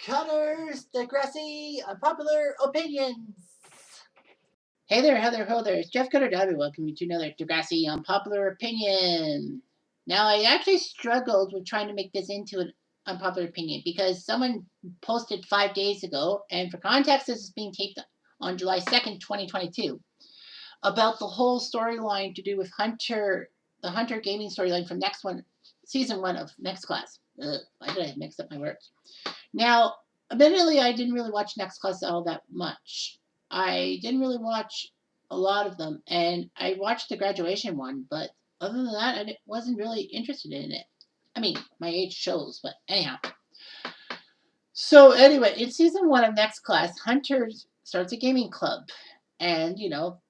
Cutters, Degrassi, Unpopular Opinions. Hey there, ho there. It's Jeff Cutter W. Welcome you to another Degrassi Unpopular Opinion. Now, I actually struggled with trying to make this into an unpopular opinion because someone posted 5 days ago, and for context, this is being taped on July 2nd, 2022, about the whole storyline to do with Hunter, the Hunter gaming storyline from season 1 of Next Class. Why did I mix up my words? Now, admittedly, I didn't really watch Next Class all that much. I didn't really watch a lot of them, and I watched the graduation one, but other than that, I wasn't really interested in it. I mean, my age shows, but anyhow. So anyway, in season 1 of Next Class, Hunter starts a gaming club, and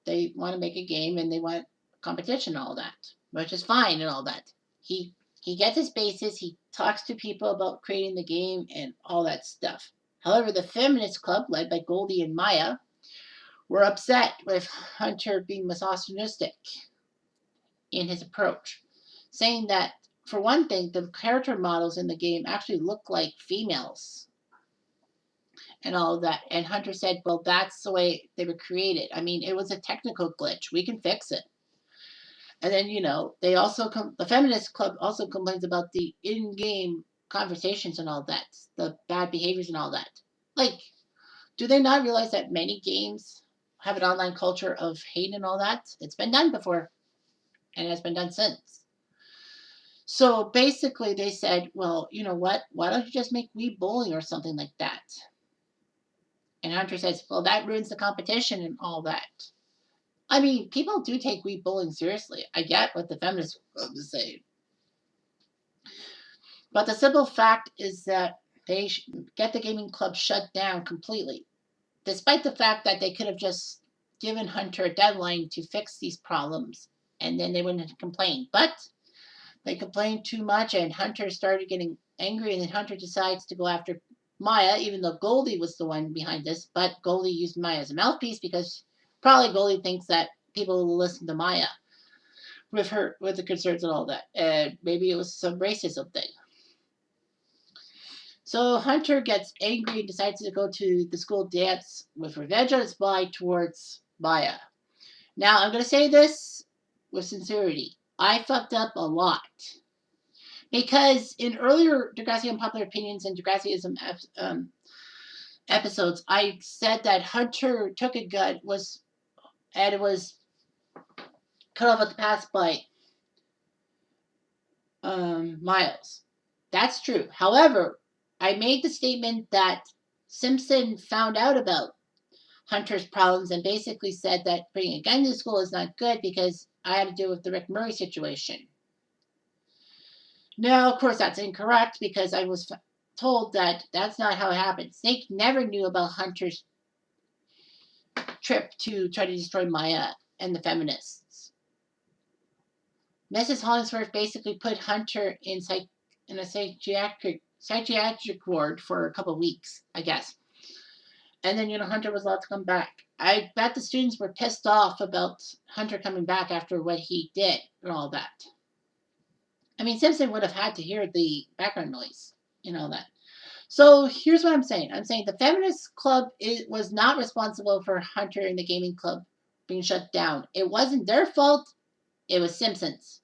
they want to make a game and they want competition and all that, which is fine and all that. He gets his bases. He talks to people about creating the game and all that stuff. However, the feminist club, led by Goldie and Maya, were upset with Hunter being misogynistic in his approach, saying that, for one thing, the character models in the game actually look like females and all of that. And Hunter said, well, that's the way they were created. I mean, it was a technical glitch. We can fix it. And then, they also the feminist club also complains about the in-game conversations and all that, the bad behaviors and all that. Like, do they not realize that many games have an online culture of hate and all that? It's been done before, and it's been done since. So basically, they said, well, you know what? Why don't you just make Wii Bowling or something like that? And Hunter says, well, that ruins the competition and all that. I mean, people do take Wii Bowling seriously. I get what the feminists say. But the simple fact is that they get the gaming club shut down completely, despite the fact that they could have just given Hunter a deadline to fix these problems, and then they wouldn't have complained. But they complained too much, and Hunter started getting angry, and then Hunter decides to go after Maya, even though Goldie was the one behind this. But Goldie used Maya as a mouthpiece because probably Goldie thinks that people will listen to Maya with the concerns and all that. And maybe it was some racism thing. So Hunter gets angry and decides to go to the school dance with revenge on his mind towards Maya. Now, I'm going to say this with sincerity. I fucked up a lot. Because in earlier Degrassi Unpopular Opinions and Degrassiism episodes, I said that Hunter took a gun and it was cut off at the pass by Miles. That's true. However, I made the statement that Simpson found out about Hunter's problems and basically said that bringing a gun to school is not good because I had to deal with the Rick Murray situation. Now, of course, that's incorrect because I was told that that's not how it happened. Snake never knew about Hunter's trip to try to destroy Maya and the feminists. Mrs. Hollingsworth basically put Hunter in a psychiatric ward for a couple of weeks, I guess. And then, Hunter was allowed to come back. I bet the students were pissed off about Hunter coming back after what he did and all that. I mean, Simpson would have had to hear the background noise and all that. So here's what I'm saying. I'm saying the feminist club was not responsible for Hunter and the gaming club being shut down. It wasn't their fault. It was Simpson's.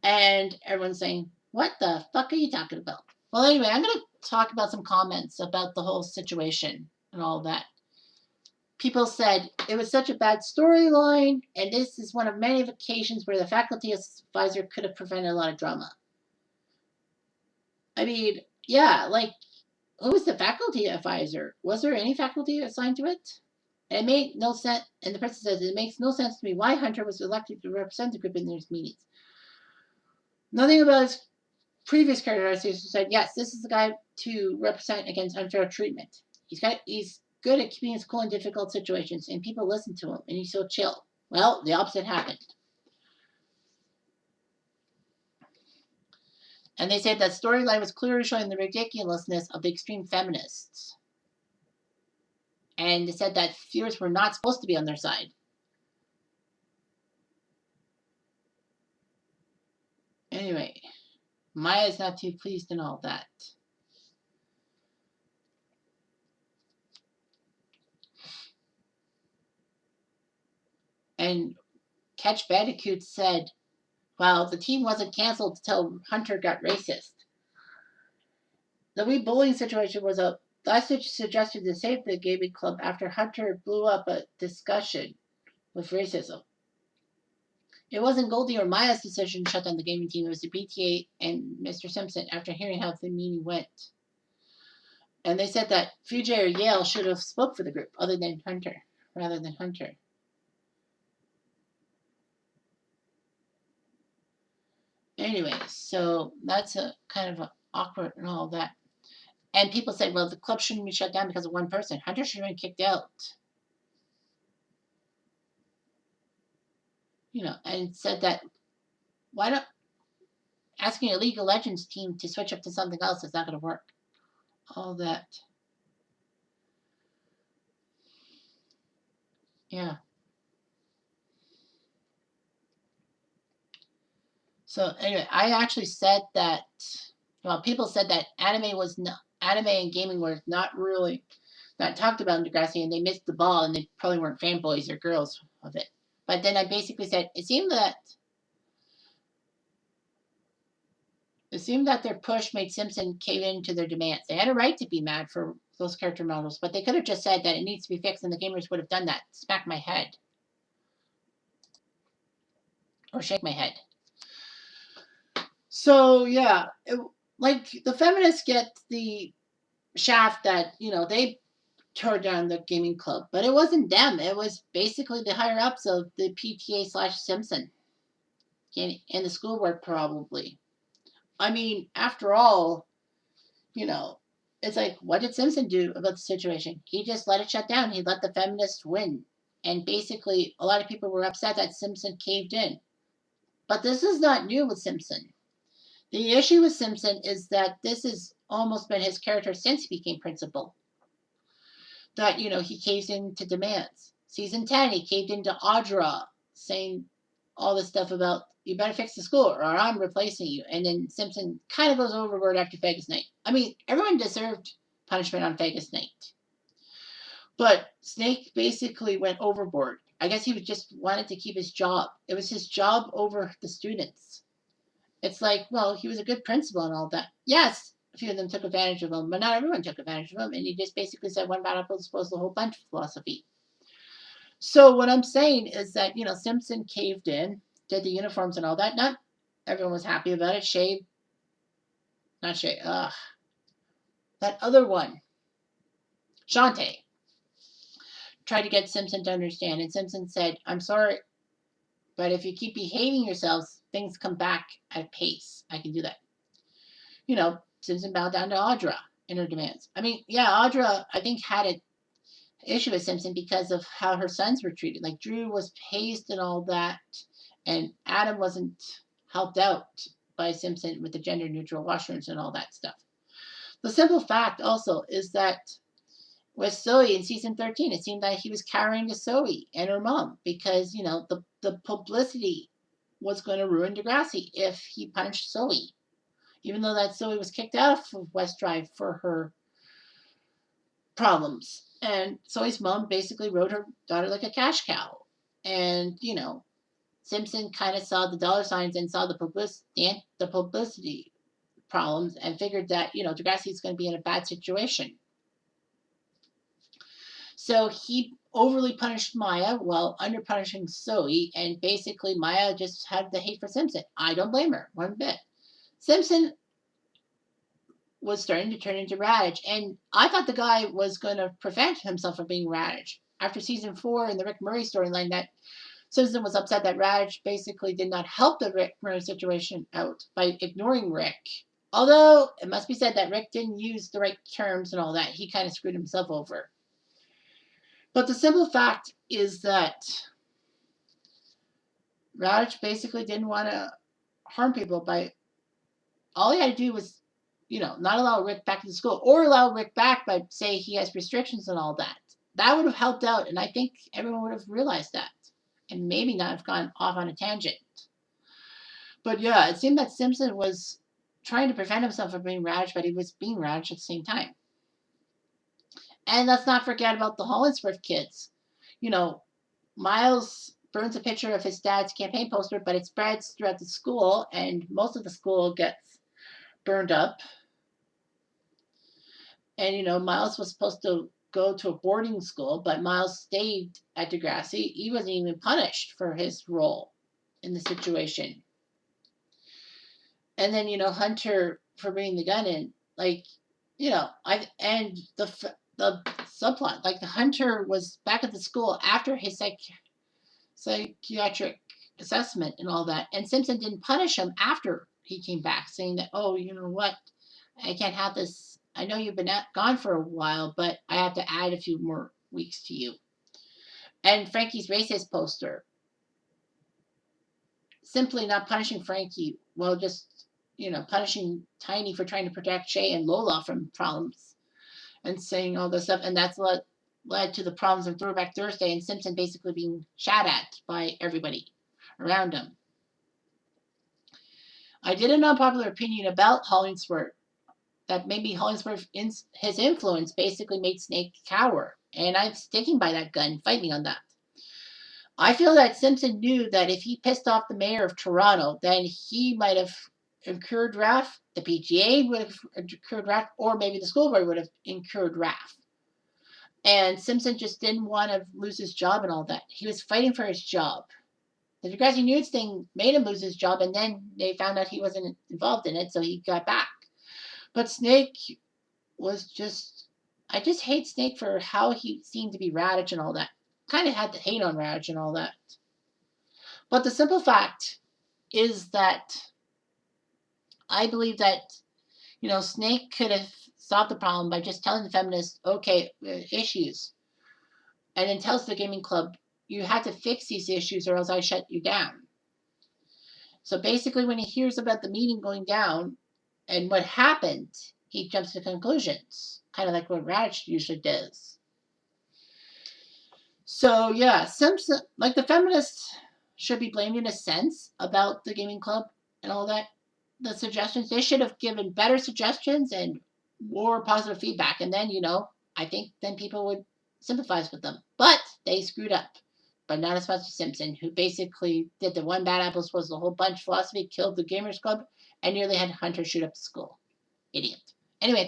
And everyone's saying, what the fuck are you talking about? Well, anyway, I'm going to talk about some comments about the whole situation and all that. People said it was such a bad storyline, and this is one of many occasions where the faculty advisor could have prevented a lot of drama. I mean, yeah, like, who was the faculty advisor? Was there any faculty assigned to it? And it made no sense. And the person says it makes no sense to me why Hunter was elected to represent the group in these meetings. Nothing about his previous characterization said, yes, this is the guy to represent against unfair treatment. He's good at keeping us cool in difficult situations, and people listen to him, and he's so chill. Well, the opposite happened. And they said that storyline was clearly showing the ridiculousness of the extreme feminists. And they said that viewers were not supposed to be on their side. Anyway, Maya's not too pleased and all that. when Catch Bandicoot said, well, the team wasn't canceled until Hunter got racist. The wee bullying situation was a last suggestion to save the gaming club after Hunter blew up a discussion with racism. It wasn't Goldie or Maya's decision to shut down the gaming team. It was the PTA and Mr. Simpson after hearing how the meeting went. And they said that Fuji or Yale should have spoke for the group rather than Hunter. Anyway, so that's a kind of awkward and all that. And people said, well, the club shouldn't be shut down because of one person. Hunter should have been kicked out. And said that why not asking a League of Legends team to switch up to something else is not going to work. All that. Yeah. So anyway, I actually said that. Well, people said that anime and gaming were not talked about in Degrassi, and they missed the ball, and they probably weren't fanboys or girls of it. But then I basically said it seemed that their push made Simpson cave into their demands. They had a right to be mad for those character models, but they could have just said that it needs to be fixed, and the gamers would have done that. Smack my head. Or shake my head. So, yeah. The feminists get the shaft that, they tore down the gaming club. But it wasn't them. It was basically the higher-ups of the PTA/Simpson. And the school board, probably. I mean, after all, it's like, what did Simpson do about the situation? He just let it shut down. He let the feminists win. And basically, a lot of people were upset that Simpson caved in. But this is not new with Simpson. The issue with Simpson is that this has almost been his character since he became principal. That, he caves into demands. Season 10, he caved into Audra, saying all this stuff about, you better fix the school or I'm replacing you. And then Simpson kind of goes overboard after Vegas Night. I mean, everyone deserved punishment on Vegas Night. But Snake basically went overboard. I guess he just wanted to keep his job. It was his job over the students. It's like, well, he was a good principal and all that. Yes, a few of them took advantage of him, but not everyone took advantage of him. And he just basically said one bad apple spoils the whole bunch philosophy. So what I'm saying is that, Simpson caved in, did the uniforms and all that. Not everyone was happy about it. That other one, Shantae, tried to get Simpson to understand. And Simpson said, I'm sorry, but if you keep behaving yourselves, things come back at a pace. I can do that. Simpson bowed down to Audra in her demands. I mean, yeah, Audra, I think, had an issue with Simpson because of how her sons were treated. Like, Drew was hazed and all that, and Adam wasn't helped out by Simpson with the gender-neutral washrooms and all that stuff. The simple fact also is that with Zoe in season 13, it seemed that he was carrying to Zoe and her mom because, the publicity was going to ruin Degrassi if he punished Zoe. Even though that Zoe was kicked out of West Drive for her problems. And Zoe's mom basically rode her daughter like a cash cow. And, Simpson kind of saw the dollar signs and saw the publicity problems and figured that, Degrassi's going to be in a bad situation. So he overly punished Maya while under punishing Zoe, and basically Maya just had the hate for Simpson. I don't blame her one bit. Simpson was starting to turn into Raditch, and I thought the guy was going to prevent himself from being Raditch. After season 4 in the Rick Murray storyline, that Simpson was upset that Raditch basically did not help the Rick Murray situation out by ignoring Rick. Although, it must be said that Rick didn't use the right terms and all that. He kind of screwed himself over. But the simple fact is that Raditch basically didn't want to harm people by... All he had to do was, not allow Rick back to the school. Or allow Rick back by, say, he has restrictions and all that. That would have helped out, and I think everyone would have realized that. And maybe not have gone off on a tangent. But yeah, it seemed that Simpson was trying to prevent himself from being Raditch, but he was being Raditch at the same time. And let's not forget about the Hollinsworth kids. Miles burns a picture of his dad's campaign poster, but it spreads throughout the school, and most of the school gets burned up. And, Miles was supposed to go to a boarding school, but Miles stayed at Degrassi. He wasn't even punished for his role in the situation. And then, Hunter for bringing the gun in, and the subplot, like the Hunter was back at the school after his psychiatric assessment and all that, and Simpson didn't punish him after he came back, saying that, oh, you know what, I can't have this. I know you've been gone for a while, but I have to add a few more weeks to you. And Frankie's racist poster, simply not punishing Frankie, well, just punishing Tiny for trying to protect Shay and Lola from problems and saying all this stuff. And that's what led to the problems of Throwback Thursday and Simpson basically being shot at by everybody around him. I did an unpopular opinion about Hollingsworth, that maybe Hollingsworth, his influence basically made Snake cower. And I'm sticking by that gun, fight me on that. I feel that Simpson knew that if he pissed off the mayor of Toronto, then he might have incurred wrath, the PTA would have incurred wrath, or maybe the school board would have incurred wrath. And Simpson just didn't want to lose his job and all that. He was fighting for his job. The Degrassi Nudes thing made him lose his job, and then they found out he wasn't involved in it, so he got back. But Snake was just... I just hate Snake for how he seemed to be Raditch and all that. Kind of had to hate on Raditch and all that. But the simple fact is that I believe that, Snake could have solved the problem by just telling the feminists, okay, issues. And then tells the gaming club, you have to fix these issues or else I shut you down. So basically when he hears about the meeting going down and what happened, he jumps to conclusions. Kind of like what Raditch usually does. So yeah, Simpson, like the feminists should be blamed in a sense about the gaming club and all that. The suggestions, they should have given better suggestions and more positive feedback. And then, I think then people would sympathize with them. But they screwed up. But not as much as Simpson, who basically did the one bad apple was the whole bunch philosophy, killed the Gamers Club, and nearly had Hunter shoot up the school. Idiot. Anyway.